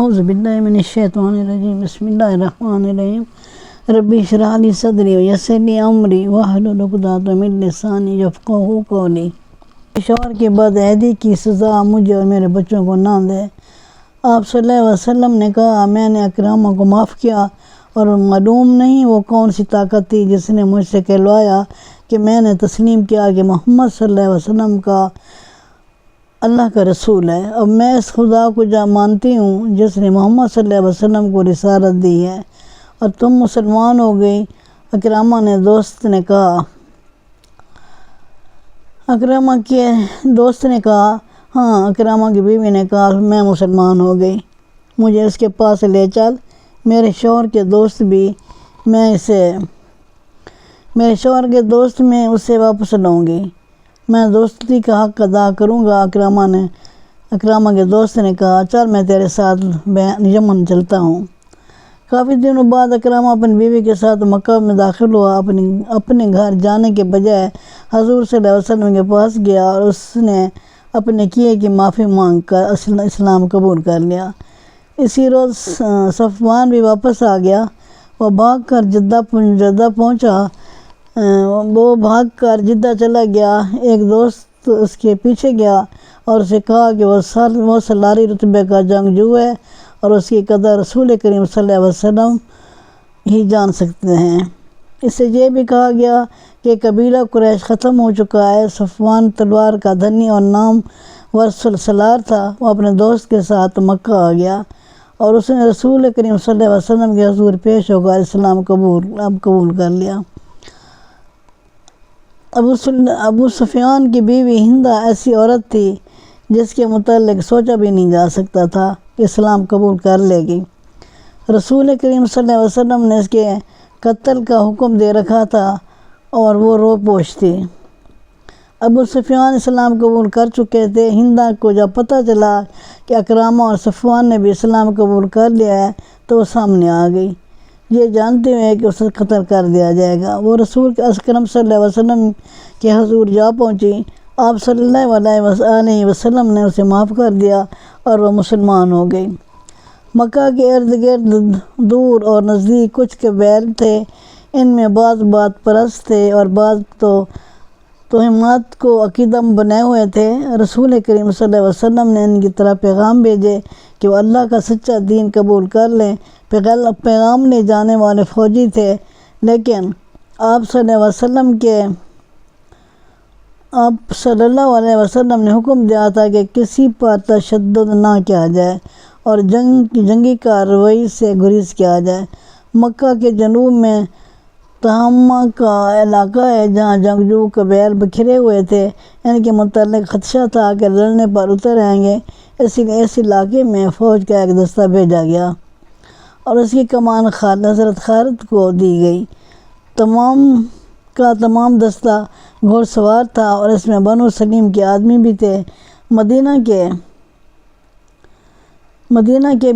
اعوذ باللہ من الشیطان الرجیم بسم اللہ الرحمن الرحیم ربی اشرح لی صدری ویسر لی امری واحلل عقدۃ من لسانی یفقہوا قولی۔ شوہر کے بد عہدی کی سزا مجھے اور میرے بچوں کو نہ دے۔ آپ صلی اللہ علیہ وسلم نے کہا میں نے اکرامہ کو معاف کیا اور معلوم نہیں وہ کون سی طاقت تھی جس نے مجھ سے کہلوایا کہ میں نے تسلیم کیا کہ محمد صلی اللہ علیہ وسلم کا اللہ کا رسول ہے۔ اب میں اس خدا کو مانتی ہوں جس نے محمد صلی اللہ علیہ وسلم کو رسالت دی ہے اور تم مسلمان ہو گئی۔ اکرامہ نے دوست نے کہا اکرامہ کے دوست نے کہا ہاں۔ اکرامہ کی بیوی نے کہا میں مسلمان ہو گئی، مجھے اس کے پاس لے چل۔ میرے شوہر کے دوست میں اسے واپس لاؤں گی، میں دوستی کا حق ادا کروں گا۔ اکرامہ کے دوست نے کہا چل میں تیرے ساتھ یمن چلتا ہوں۔ کافی دنوں بعد اکرامہ اپنی بیوی کے ساتھ مکہ میں داخل ہوا۔ اپنے گھر جانے کے بجائے حضور صلی اللہ علیہ وسلم کے پاس گیا اور اس نے اپنے کیے کی معافی مانگ کر اسلام قبول کر لیا۔ اسی روز صفوان بھی واپس آ گیا۔ وہ بھاگ کر جدہ چلا گیا۔ ایک دوست اس کے پیچھے گیا اور اسے کہا کہ وہ سالاری رتبے کا جنگجو ہے اور اس کی قدر رسول کریم صلی اللہ علیہ وسلم ہی جان سکتے ہیں۔ اس سے یہ بھی کہا گیا کہ قبیلہ قریش ختم ہو چکا ہے۔ صفوان تلوار کا دھنی اور نامور سالار تھا۔ وہ اپنے دوست کے ساتھ مکہ آ گیا اور اس نے رسول کریم صلی اللہ علیہ وسلم کے حضور پیش ہو کر اسلام قبول کر لیا۔ ابو سفیان کی بیوی ہندہ ایسی عورت تھی جس کے متعلق سوچا بھی نہیں جا سکتا تھا کہ اسلام قبول کر لے گی۔ رسول کریم صلی اللہ علیہ وسلم نے اس کے قتل کا حکم دے رکھا تھا اور وہ روپوش تھی۔ ابو سفیان اسلام قبول کر چکے تھے۔ ہندہ کو جب پتہ چلا کہ اکرامہ اور صفوان نے بھی اسلام قبول کر لیا ہے تو وہ سامنے آ گئی، یہ جانتے ہوئے کہ اسے قتل کر دیا جائے گا۔ وہ رسول اکرم صلی اللہ علیہ وسلم کے حضور جا پہنچی۔ آپ صلی اللہ علیہ وسلم نے اسے معاف کر دیا اور وہ مسلمان ہو گئی۔ مکہ کے ارد گرد دور اور نزدیک کچھ قبائل تھے، ان میں بعض بات پرست تھے اور بعض توہمات کو عقیدہ بنائے ہوئے تھے۔ رسول کریم صلی اللہ علیہ وسلم نے ان کی طرف پیغام بھیجے کہ وہ اللہ کا سچا دین قبول کر لیں۔ پیغام لے جانے والے فوجی تھے، لیکن آپ صلی اللہ علیہ وسلم نے حکم دیا تھا کہ کسی پر تشدد نہ کیا جائے اور جنگی کارروائی سے گریز کیا جائے۔ مکہ کے جنوب میں تہامہ کا علاقہ ہے جہاں جنگجو قبائل بکھرے ہوئے تھے۔ ان کے متعلق خدشہ تھا کہ لڑنے پر اتر آئیں گے، اس لیے اس علاقے میں فوج کا ایک دستہ بھیجا گیا اور اس کی کمان حضرت خالد کو دی گئی۔ تمام دستہ گھوڑ سوار تھا اور اس میں بنو سلیم کے آدمی بھی تھے۔ مدینہ کے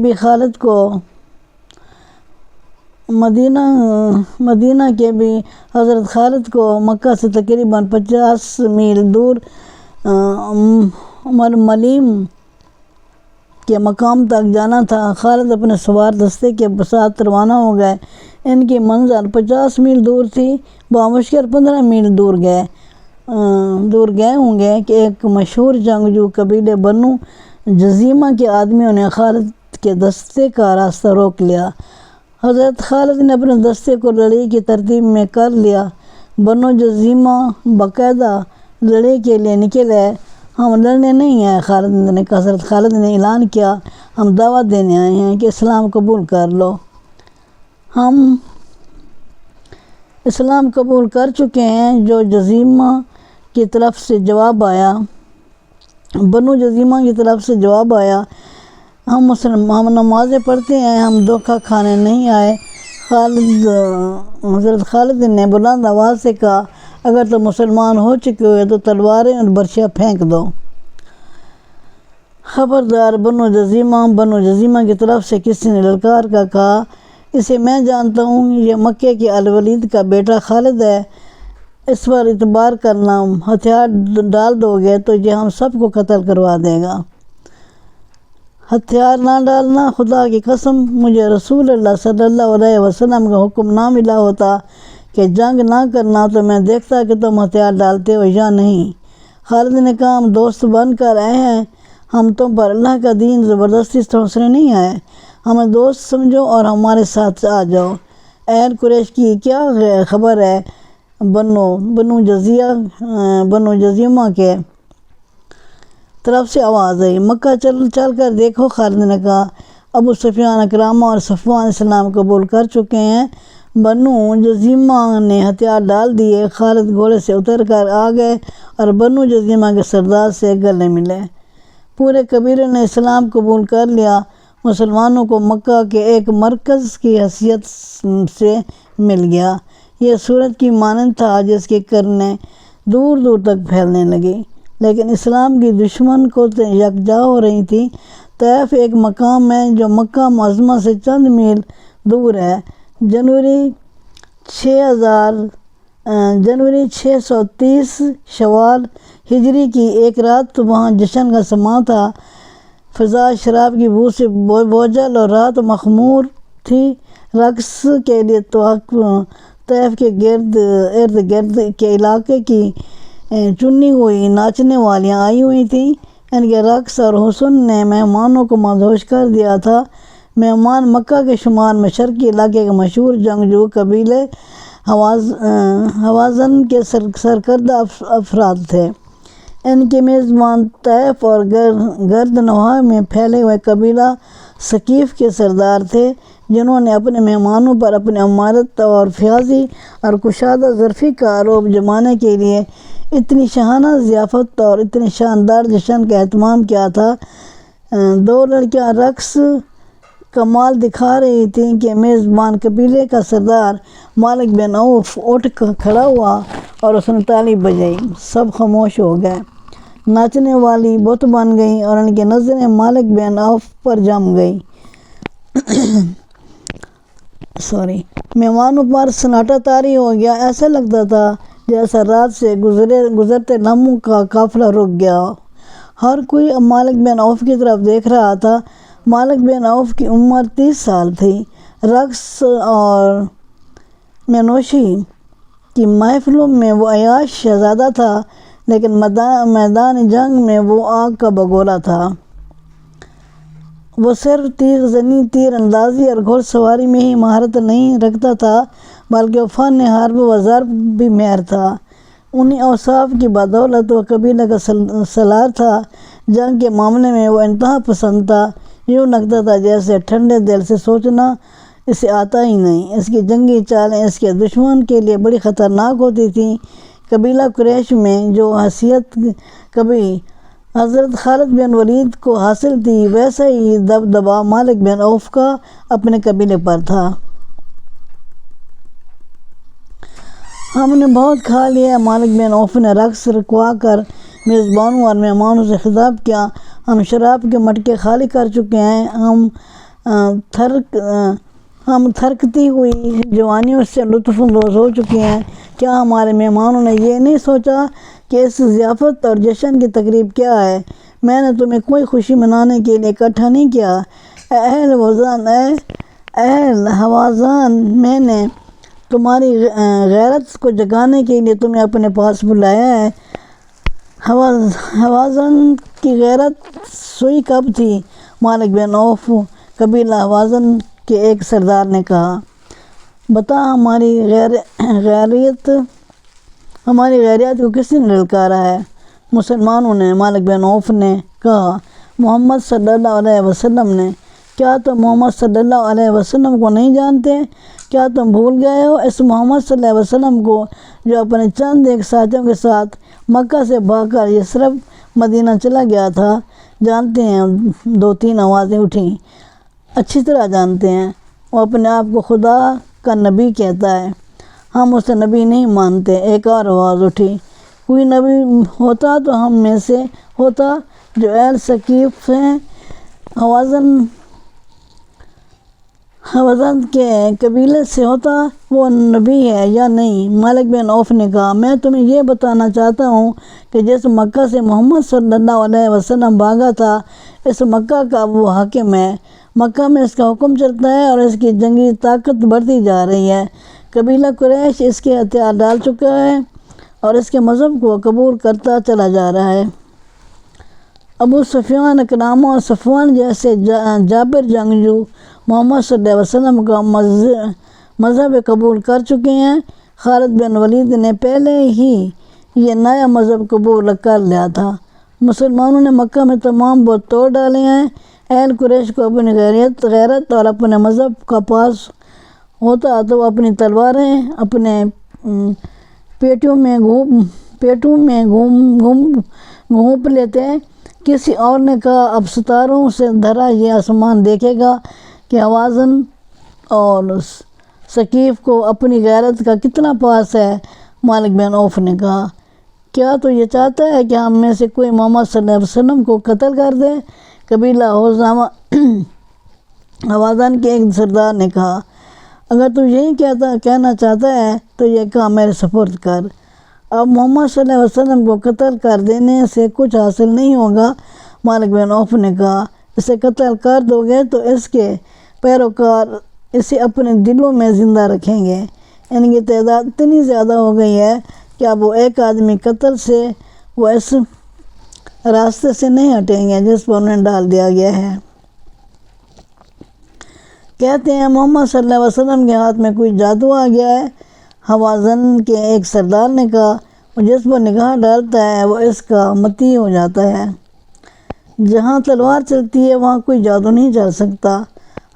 بھی حضرت خالد کو مکہ سے تقریباً 50 میل دور ملیم کے مقام تک جانا تھا۔ خالد اپنے سوار دستے کے ساتھ روانہ ہو گئے۔ ان کی منزل 50 میل دور تھی۔ بامشکل 15 میل دور گئے ہوں گے کہ ایک مشہور جنگجو قبیلے بنو جزیمہ کے آدمیوں نے خالد کے دستے کا راستہ روک لیا۔ حضرت خالد نے اپنے دستے کو لڑائی کی ترتیب میں کر لیا۔ بنو جزیمہ باقاعدہ لڑائی کے لیے نکلے۔ ہم لڑنے نہیں آئے، حضرت خالد نے اعلان کیا، ہم دعوت دینے آئے ہیں کہ اسلام قبول کر لو۔ ہم اسلام قبول کر چکے ہیں۔ جو جزیمہ کی طرف سے جواب آیا، بنو جزیمہ کی طرف سے جواب آیا، ہم نمازیں پڑھتے ہیں، ہم دھوکہ کھانے نہیں آئے۔ حضرت خالد نے بلند آواز سے کہا اگر تم مسلمان ہو چکے ہوئے تو تلواریں اور برچیاں پھینک دو۔ خبردار بنو جزیمہ کی طرف سے کسی نے للکار کا کہا اسے میں جانتا ہوں، یہ مکے کے الولید کا بیٹا خالد ہے، اس پر اعتبار کرنا، ہتھیار ڈال دو گے تو یہ ہم سب کو قتل کروا دے گا۔ ہتھیار نہ ڈالنا، خدا کی قسم مجھے رسول اللہ صلی اللہ علیہ وسلم کا حکم نہ ملا ہوتا کہ جنگ نہ کرنا تو میں دیکھتا کہ تم ہتھیار ڈالتے ہو یا نہیں۔ خالد نے کہا ہم دوست بن کر آئے ہیں، ہم تم پر اللہ کا دین زبردستی ٹھوسنے نہیں آئے، ہمیں دوست سمجھو اور ہمارے ساتھ آ جاؤ۔ اہل قریش کی کیا خبر ہے؟ بنو جزیمہ کے طرف سے آواز آئی، مکہ چل کر دیکھو۔ خالد نے کہا ابو سفیان، اکرامہ اور صفوان اسلام قبول کر چکے ہیں۔ بنو جزیمہ نے ہتھیار ڈال دیے۔ خالد گھوڑے سے اتر کر آ گئے اور بنو جزیمہ کے سردار سے گلے ملے۔ پورے قبیلے نے اسلام قبول کر لیا۔ مسلمانوں کو مکہ کے ایک مرکز کی حیثیت سے مل گیا۔ یہ سورج کی مانند تھا جس کی کرنیں دور دور تک پھیلنے لگی، لیکن اسلام کی دشمن کو یکجا ہو رہی تھی۔ طائف ایک مقام ہے جو مکہ معظمہ سے چند میل دور ہے۔ جنوری 630 شوال ہجری کی ایک رات وہاں جشن کا سماں تھا۔ فضا شراب کی بو سے بوجھل اور رات مخمور تھی۔ رقص کے لیے طائف کے ارد گرد کے علاقے کی چنی ہوئی ناچنے والیاں آئی ہوئی تھیں۔ ان کے رقص اور حسن نے مہمانوں کو مدہوش کر دیا تھا۔ مہمان مکہ کے شمال مشرقی علاقے کے مشہور جنگجو قبیلے حوازن کے سرکردہ افراد تھے۔ ان کے میزبان طائف اور گرد نواح میں پھیلے ہوئے قبیلہ ثقیف کے سردار تھے، جنہوں نے اپنے مہمانوں پر اپنی امارت اور فیاضی اور کشادہ ظرفی کا عروج جمانے کے لیے اتنی شاہانہ ضیافت اور اتنے شاندار جشن کا اہتمام کیا تھا۔ دو لڑکیاں رقص کمال دکھا رہی تھیں کہ میزبان قبیلے کا سردار مالک بن عوف اٹھ کھڑا ہوا اور اس نے تالی بجائی۔ سب خاموش ہو گئے۔ ناچنے والی بت بن گئیں اور ان کی نظریں مالک بن عوف پر جم گئی۔ مہمانوں پر سناٹا طاری ہو گیا۔ ایسا لگتا تھا جیسا رات سے گزرتے لمحوں کا قافلہ رک گیا۔ ہر کوئی مالک بن عوف کی طرف دیکھ رہا تھا۔ مالک بن عوف کی عمر 30 سال تھی۔ رقص اور نوشی کی محفلوں میں وہ عیاش شہزادہ تھا، لیکن میدان جنگ میں وہ آگ کا بگولا تھا۔ وہ صرف تیغ زنی، تیر اندازی اور گھوڑ سواری میں ہی مہارت نہیں رکھتا تھا، بلکہ وہ فن حرب و ضرب بھی ماہر تھا۔ انہی اوصاف کی بدولت وہ قبیلے کا سالار تھا۔ جنگ کے معاملے میں وہ انتہا پسند تھا۔ یوں لگتا تھا جیسے ٹھنڈے دل سے سوچنا اسے آتا ہی نہیں۔ اس کی جنگی چالیں اس کے دشمن کے لیے بڑی خطرناک ہوتی تھیں۔ قبیلہ قریش میں جو حیثیت کبھی حضرت خالد بن ولید کو حاصل تھی، ویسا ہی دبدبا مالک بن عوف کا اپنے قبیلے پر تھا۔ ہم نے بہت کھا لیا، مالک بن عوف نے رقص رکوا کر میزبانوں اور مہمانوں سے خطاب کیا۔ ہم شراب کے مٹکے خالی کر چکے ہیں۔ ہم تھرکتی ہوئی جوانیوں سے لطف اندوز ہو چکے ہیں۔ کیا ہمارے مہمانوں نے یہ نہیں سوچا کہ اس ضیافت اور جشن کی تقریب کیا ہے؟ میں نے تمہیں کوئی خوشی منانے کے لیے اکٹھا نہیں کیا۔ اہل حوازن، میں نے تمہاری غیرت کو جگانے کے لیے تمہیں اپنے پاس بلایا ہے۔ حوازن کی غیرت سوئی کب تھی؟ مالک بن عوف قبیلہ حوازن کے ایک سردار نے کہا، بتا ہماری غیریت کو کس نے للکارا ہے؟ مسلمانوں نے، مالک بن عوف نے کہا، محمد صلی اللہ علیہ وسلم نے۔ کیا تم محمد صلی اللہ علیہ وسلم کو نہیں جانتے؟ کیا تم بھول گئے ہو اس محمد صلی اللہ علیہ وسلم کو جو اپنے چند ایک ساتھیوں کے ساتھ مکہ سے بھاگ کر یثرب مدینہ چلا گیا تھا؟ جانتے ہیں، 2-3 آوازیں اٹھیں۔ اچھی طرح جانتے ہیں۔ وہ اپنے آپ کو خدا کا نبی کہتا ہے۔ ہم اسے نبی نہیں مانتے۔ ایک اور آواز اٹھی، کوئی نبی ہوتا تو ہم میں سے ہوتا جو اہل ثقیف ہیں۔ حوازن کے قبیلے سے ہوتا وہ نبی ہے یا نہیں؟ مالک بن عوف نے کہا میں تمہیں یہ بتانا چاہتا ہوں کہ جس مکہ سے محمد صلی اللہ علیہ وسلم بھاگا تھا اس مکہ کا وہ حاکم ہے، مکہ میں اس کا حکم چلتا ہے اور اس کی جنگی طاقت بڑھتی جا رہی ہے۔ قبیلہ قریش اس کے ہتھیار ڈال چکا ہے اور اس کے مذہب کو قبول کرتا چلا جا رہا ہے۔ ابو سفیان، اکرامہ اور صفوان جیسے جابر جنگجو محمد صلی اللہ علیہ وسلم کا مذہب قبول کر چکے ہیں۔ خالد بن ولید نے پہلے ہی یہ نیا مذہب قبول کر لیا تھا۔ مسلمانوں نے مکہ میں تمام بت توڑ ڈالے ہیں۔ اہل قریش کو اپنی غیرت اور اپنے مذہب کا پاس ہوتا تو وہ اپنی تلواریں اپنے پیٹوں میں گھونپ لیتے۔ کسی اور نے کہا اب ستاروں سے دھرا یہ آسمان دیکھے گا کہ حوازن اور ثقیف کو اپنی غیرت کا کتنا پاس ہے۔ مالک بن عوف نے کہا کیا تو یہ چاہتا ہے کہ ہم میں سے کوئی محمد صلی اللہ علیہ وسلم کو قتل کر دے؟ قبیلہ حوازن کے ایک سردار نے کہا اگر تو یہی کہنا چاہتا ہے تو یہ کام میرے سپرد کر۔ اب محمد صلی اللہ علیہ وسلم کو قتل کر دینے سے کچھ حاصل نہیں ہوگا۔ مالک بن عوف نے کہا اسے قتل کر دو گے تو اس کے پیروکار اسے اپنے دلوں میں زندہ رکھیں گے۔ ان کی تعداد اتنی زیادہ ہو گئی ہے کہ اب وہ ایک آدمی قتل سے وہ اس راستے سے نہیں ہٹیں گے جس پر انہیں ڈال دیا گیا ہے۔ کہتے ہیں محمد صلی اللہ علیہ وسلم کے ہاتھ میں کوئی جادو آ گیا ہے۔ حوازن کے ایک سردار نے کہا جس پر نگاہ ڈالتا ہے وہ اس کا مطیع ہو جاتا ہے۔ جہاں تلوار چلتی ہے وہاں کوئی جادو نہیں چل سکتا۔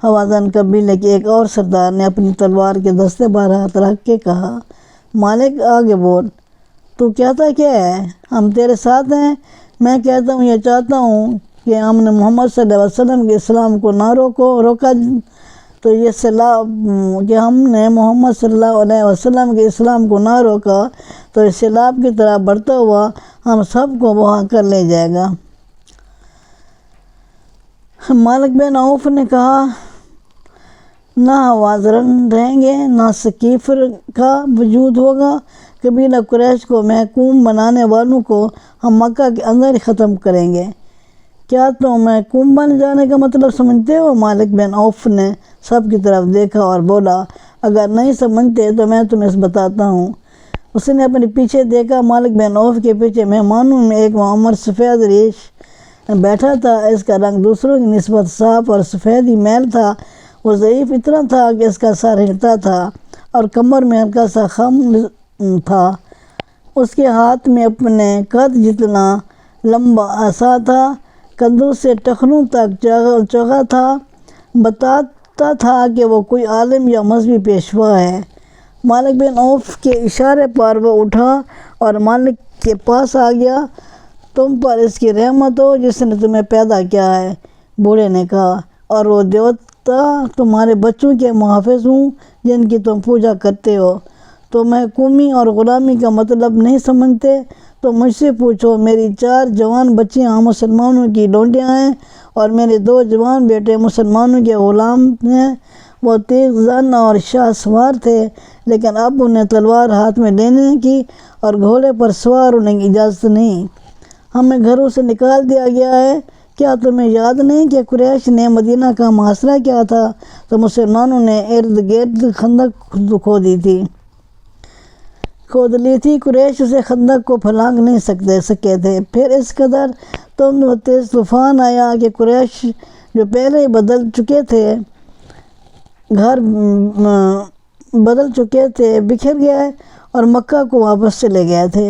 حوازن قبیلے کے ایک اور سردار نے اپنی تلوار کے دستے پر ہاتھ رکھ کے کہا مالک آگے بول، تو کہتا کیا ہے؟ ہم تیرے ساتھ ہیں۔ میں کہتا ہوں یہ چاہتا ہوں کہ ہم نے محمد صلی اللہ علیہ وسلم کے اسلام کو نہ روکا تو یہ سیلاب کہ ہم نے محمد صلی اللہ علیہ وسلم کے اسلام کو نہ روکا تو اس سیلاب کی طرح بڑھتا ہوا ہم سب کو بہا کر لے جائے گا۔ مالک بن عوف نے کہا نہ حوازن رہیں گے نہ ثقیف کا وجود ہوگا۔ قبیلہ قریش کو محکوم بنانے والوں کو ہم مکہ کے اندر ہی ختم کریں گے۔ کیا تم محکوم بن جانے کا مطلب سمجھتے ہو؟ مالک بن عوف نے سب کی طرف دیکھا اور بولا اگر نہیں سمجھتے تو میں تمہیں بتاتا ہوں۔ اس نے اپنے پیچھے دیکھا۔ مالک بن عوف کے پیچھے مہمانوں میں ایک معمر سفید ریش بیٹھا تھا۔ اس کا رنگ دوسروں کی نسبت صاف اور سفید ہی میل تھا۔ وہ ضعیف اتنا تھا کہ اس کا سر ہلتا تھا اور کمر میں ہلکا سا خم تھا۔ اس کے ہاتھ میں اپنے قد جتنا لمبا عصا تھا، کندھوں سے ٹخنوں تک چوغا تھا، بتاتا تھا کہ وہ کوئی عالم یا مذہبی پیشوا ہے۔ مالک بن عوف کے اشارے پر وہ اٹھا اور مالک کے پاس آ گیا۔ تم پر اس کی رحمت ہو جس نے تمہیں پیدا کیا ہے، بوڑھے نے کہا، اور وہ دیوتا تمہارے بچوں کے محافظ ہوں جن کی تم پوجا کرتے ہو۔ تم محکومی اور غلامی کا مطلب نہیں سمجھتے تو مجھ سے پوچھو۔ میری 4 جوان بچیاں مسلمانوں کی لونڈیاں ہیں اور میرے 2 جوان بیٹے مسلمانوں کے غلام ہیں۔ وہ تیغ زن اور شاہ سوار تھے لیکن اب انہیں تلوار ہاتھ میں لینے کی اور گھوڑے پر سوار ہونے کی اجازت نہیں۔ ہمیں گھروں سے نکال دیا گیا ہے۔ کیا تمہیں یاد نہیں کہ قریش نے مدینہ کا محاصرہ کیا تھا تو مسلمانوں نے ارد گرد خندق کھود لی تھی۔ قریش اسے خندق کو پھلانگ نہیں سکے تھے۔ پھر اس قدر تیز طوفان آیا کہ قریش جو پہلے ہی بدل چکے تھے بکھر گئے اور مکہ کو واپس چلے گئے تھے۔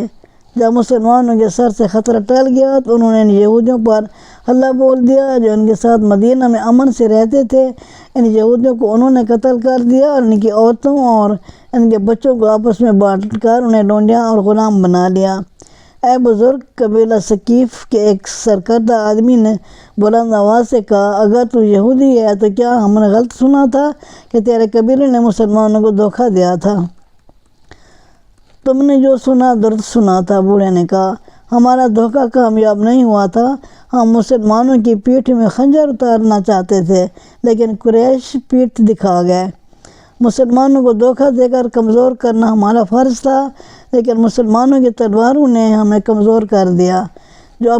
جب مسلمانوں کے سر سے خطرہ ٹل گیا تو انہوں نے ان یہودیوں پر حملہ بول دیا جو ان کے ساتھ مدینہ میں امن سے رہتے تھے۔ ان یہودیوں کو انہوں نے قتل کر دیا اور ان کی عورتوں اور ان کے بچوں کو آپس میں بانٹ کر انہیں لونڈیاں اور غلام بنا لیا۔ اے بزرگ، قبیلہ ثقیف کے ایک سرکردہ آدمی نے بلند آواز سے کہا اگر تو یہودی ہے تو کیا ہم نے غلط سنا تھا کہ تیرے قبیلے نے مسلمانوں کو دھوکہ دیا تھا؟ تم نے جو سنا درست سنا تھا، بوڑھے نے کہا۔ ہمارا دھوکہ کامیاب نہیں ہوا تھا۔ ہم مسلمانوں کی پیٹھ میں خنجر اتارنا چاہتے تھے، لیکن قریش پیٹھ دکھا گئے۔ مسلمانوں کو دھوکہ دے کر کمزور کرنا ہمارا فرض تھا، لیکن مسلمانوں کی تلواروں نے ہمیں کمزور کر دیا۔ جو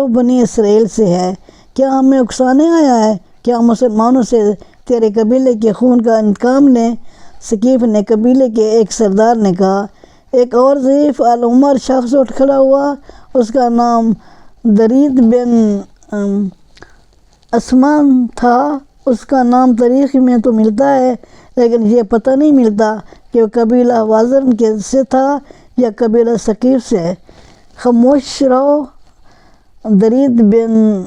بنی اسرائیل سے ہے، کیا ہمیں اکسانے آیا ہے؟ کیا مسلمانوں سے تیرے قبیلے کے خون کا انتقام لیں؟ ثقیف نے قبیلے کے ایک سردار نے کہا۔ ایک اور ضعیف العمر شخص اٹھ کھڑا ہوا، اس کا نام درید بن اسمان تھا۔ اس کا نام تاریخ میں تو ملتا ہے، لیکن یہ پتہ نہیں ملتا کہ وہ قبیلہ حوازن سے تھا یا قبیلہ ثقیف سے۔ خاموش رہو، درید بن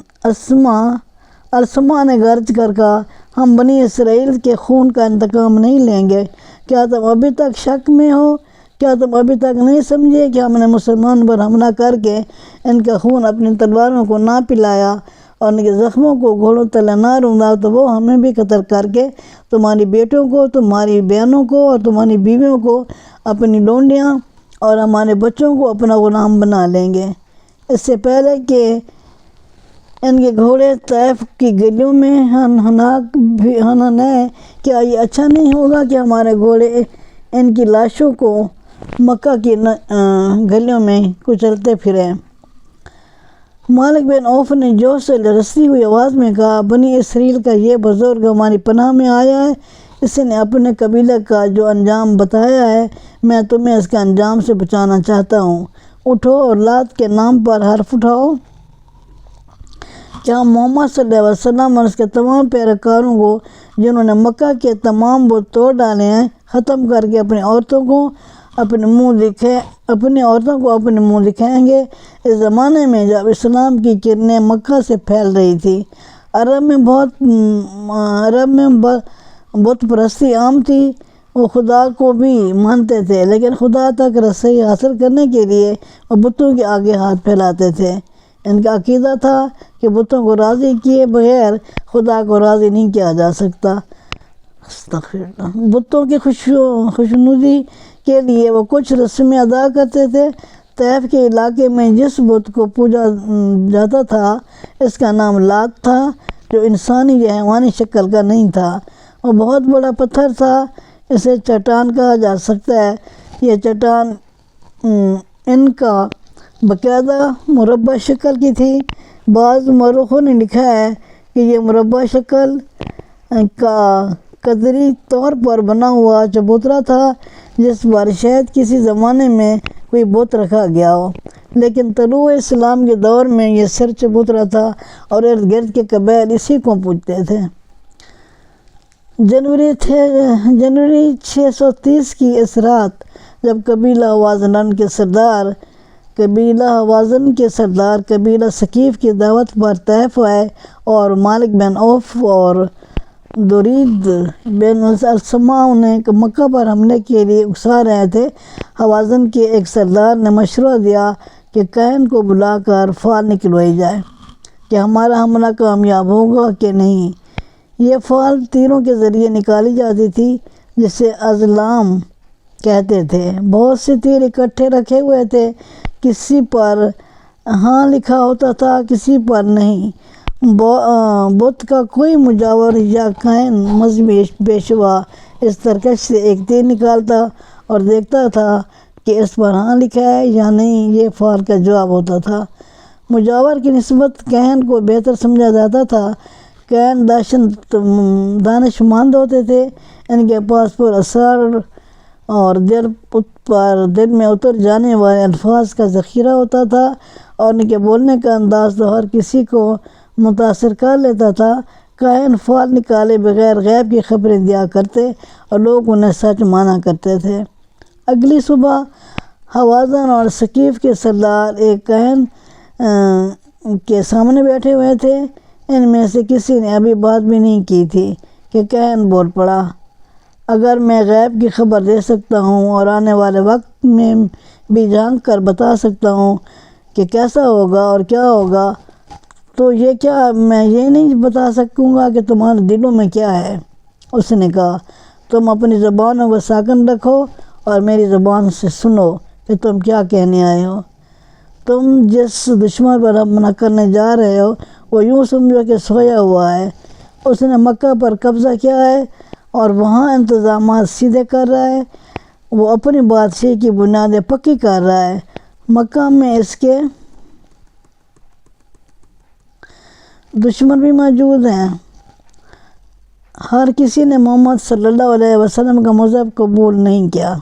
اسما نے گرج کر کہا، ہم بنی اسرائیل کے خون کا انتقام نہیں لیں گے۔ کیا تم ابھی تک شک میں ہو؟ کیا تم ابھی تک نہیں سمجھے کہ ہم نے مسلمان پر حملہ کر کے ان کا خون اپنی تلواروں کو نہ پلایا اور ان کے زخموں کو گھوڑوں تلے نہ روندا تو وہ ہمیں بھی قتل کر کے تمہاری بیٹوں کو، تمہاری بہنوں کو اور تمہاری بیویوں کو، اپنی لونڈیاں اور ہمارے بچوں کو اپنا غلام بنا لیں گے۔ اس سے پہلے کہ ان کے گھوڑے طائف کی گلیوں میں ہنہنائیں، کیا یہ اچھا نہیں ہوگا کہ ہمارے گھوڑے ان کی لاشوں کو مکہ کی گلیوں میں کچلتے پھریں؟ مالک بن عوف نے جوش سے لرزتی ہوئی آواز میں کہا، بنی اسرائیل کا یہ بزرگ ہماری پناہ میں آیا ہے۔ اس نے اپنے قبیلے کا جو انجام بتایا ہے، میں تمہیں اس کے انجام سے بچانا چاہتا ہوں۔ اٹھو اور لات کے نام پر حرف اٹھاؤ۔ کیا محمد صلی اللہ علیہ وسلم اور اس کے تمام پیروکاروں کو، جنہوں نے مکہ کے تمام بت توڑ ڈالے ہیں، ختم کر کے اپنی عورتوں کو اپنے منہ دکھائیں گے؟ اس زمانے میں جب اسلام کی کرنیں مکہ سے پھیل رہی تھی، عرب میں بت پرستی عام تھی۔ وہ خدا کو بھی مانتے تھے، لیکن خدا تک رسائی حاصل کرنے کے لیے وہ بتوں کے آگے ہاتھ پھیلاتے تھے۔ ان کا عقیدہ تھا کہ بتوں کو راضی کیے بغیر خدا کو راضی نہیں کیا جا سکتا۔ بتوں کی خوشنودی کے لیے وہ کچھ رسمیں ادا کرتے تھے۔ طائف کے علاقے میں جس بت کو پوجا جاتا تھا، اس کا نام لات تھا، جو انسانی یا حیوانی شکل کا نہیں تھا۔ وہ بہت بڑا پتھر تھا، اسے چٹان کہا جا سکتا ہے۔ یہ چٹان ان کا باقاعدہ مربع شکل کی تھی۔ بعض مورخوں نے لکھا ہے کہ یہ مربع شکل کا قدری طور پر بنا ہوا چبوترا تھا، جس پر شاید کسی زمانے میں کوئی بت رکھا گیا ہو، لیکن طلوع اسلام کے دور میں یہ سر چبوترا تھا اور ارد گرد کے قبائل اسی کو پوجتے تھے۔ جنوری 630 کی اس رات جب قبیلہ حوازن کے سردار قبیلہ ثقیف کی دعوت پر طائف آئے اور مالک بن عوف اور درید بن اسما انہیں مکہ پر حملے کے لیے اکسا رہے تھے، حوازن کے ایک سردار نے مشورہ دیا کہ کاہن کو بلا کر فال نکلوائی جائے کہ ہمارا حملہ کامیاب ہوگا کہ نہیں۔ یہ فال تیروں کے ذریعے نکالی جاتی تھی، جسے ازلام کہتے تھے۔ بہت سے تیر اکٹھے رکھے ہوئے تھے، کسی پر ہاں لکھا ہوتا تھا، کسی پر نہیں۔ بت کا کوئی مجاور یا کاہن مذہبی پیشوا اس ترکش سے ایک تیر نکالتا اور دیکھتا تھا کہ اس پر ہاں لکھا ہے یا نہیں۔ یہ فال کا جواب ہوتا تھا۔ مجاور کی نسبت کاہن کو بہتر سمجھا جاتا تھا۔ کاہن دانش مند ہوتے تھے، ان کے پاس پر اسرار اور دل میں اتر جانے والے الفاظ کا ذخیرہ ہوتا تھا، اور ان کے بولنے کا انداز تو ہر کسی کو متاثر کر لیتا تھا۔ کاہن فال نکالے بغیر غیب کی خبریں دیا کرتے اور لوگ انہیں سچ مانا کرتے تھے۔ اگلی صبح حوازن اور ثقیف کے سردار ایک کاہن کے سامنے بیٹھے ہوئے تھے۔ ان میں سے کسی نے ابھی بات بھی نہیں کی تھی کہ کاہن بول پڑا، اگر میں غیب کی خبر دے سکتا ہوں اور آنے والے وقت میں بھی جھانک کر بتا سکتا ہوں کہ کیسا ہوگا اور کیا ہوگا، تو یہ کیا میں یہ نہیں بتا سکوں گا کہ تمہارے دلوں میں کیا ہے؟ اس نے کہا، تم اپنی زبانوں کو ساکن رکھو اور میری زبان سے سنو کہ تم کیا کہنے آئے ہو۔ تم جس دشمن پر حملہ کرنے جا رہے ہو وہ یوں سمجھو کہ سویا ہوا ہے، اس نے مکہ پر قبضہ کیا ہے اور وہاں انتظامات سیدھے کر رہا ہے، وہ اپنی بادشاہی کی بنیادیں پکی کر رہا ہے، مکہ میں اس کے دشمن بھی موجود ہیں۔ ہر کسی نے محمد صلی اللہ علیہ وسلم کا مذہب قبول نہیں کیا۔